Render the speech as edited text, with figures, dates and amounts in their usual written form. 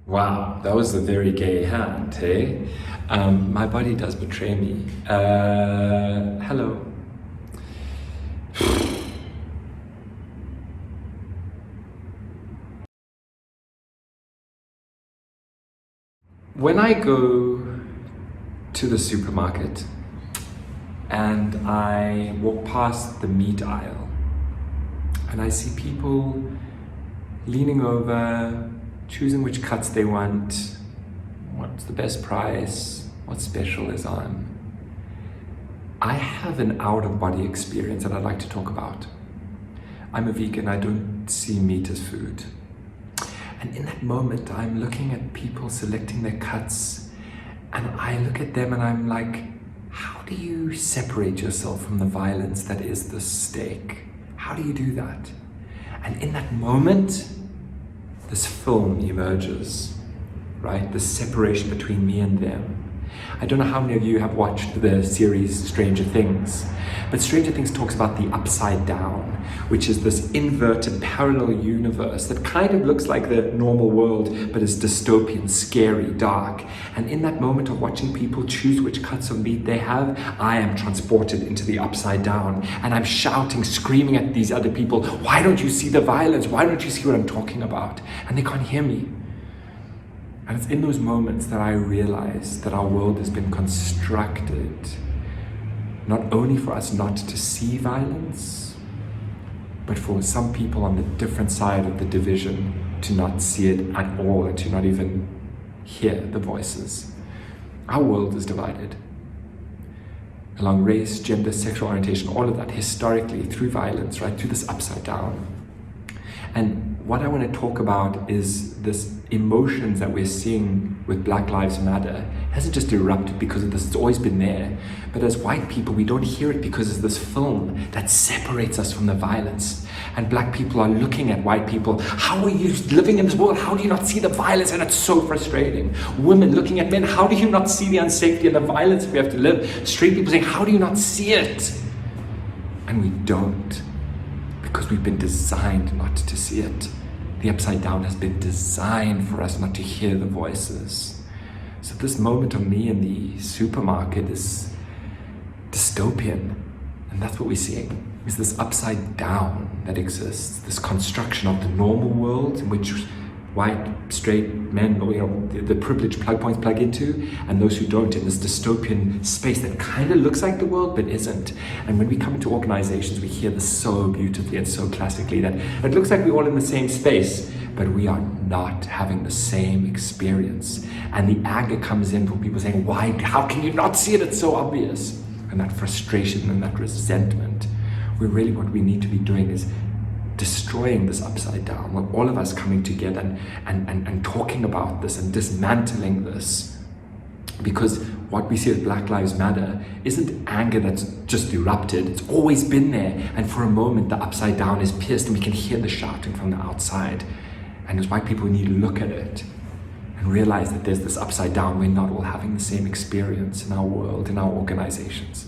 Wow, that was a very gay hand, hey? My body does betray me. Hello. When I go to the supermarket and I walk past the meat aisle and I see people leaning over, choosing which cuts they want, what's the best price, what special is on. I have an out-of-body experience that I'd like to talk about. I'm a vegan, I don't see meat as food. And in that moment, I'm looking at people selecting their cuts and I look at them and I'm like, how do you separate yourself from the violence that is the steak? How do you do that? And in that moment, this film emerges, right? The separation between me and them. I don't know how many of you have watched the series Stranger Things, but Stranger Things talks about the upside down, which is this inverted parallel universe that kind of looks like the normal world, but is dystopian, scary, dark. And in that moment of watching people choose which cuts of meat they have, I am transported into the upside down and I'm shouting, screaming at these other people, why don't you see the violence? Why don't you see what I'm talking about? And they can't hear me. And it's in those moments that I realize that our world has been constructed not only for us not to see violence, but for some people on the different side of the division to not see it at all and to not even hear the voices. Our world is divided along race, gender, sexual orientation, all of that historically through violence, right, through this upside down. And what I want to talk about is this emotions that we're seeing with Black Lives Matter hasn't just erupted because of this, it's always been there. But as white people, we don't hear it because of this film that separates us from the violence. And black people are looking at white people, how are you living in this world? How do you not see the violence? And it's so frustrating. Women looking at men, how do you not see the unsafety and the violence we have to live? Straight people saying, how do you not see it? And we don't. Because we've been designed not to see it. The upside down has been designed for us not to hear the voices. So this moment of me in the supermarket is dystopian. And that's what we're seeing, is this upside down that exists, this construction of the normal world in which white, straight men, or the privileged plug points plug into, and those who don't, in this dystopian space that kind of looks like the world but isn't. And when we come into organizations, we hear this so beautifully and so classically that it looks like we're all in the same space, but we are not having the same experience. And the anger comes in from people saying, why, how can you not see it? It's so obvious. And that frustration and that resentment, where really what we need to be doing is destroying this upside down, with all of us coming together and talking about this and dismantling this. Because what we see with Black Lives Matter isn't anger that's just erupted, it's always been there. And for a moment, the upside down is pierced and we can hear the shouting from the outside. And as white people, we need to look at it and realize that there's this upside down. We're not all having the same experience in our world, in our organizations.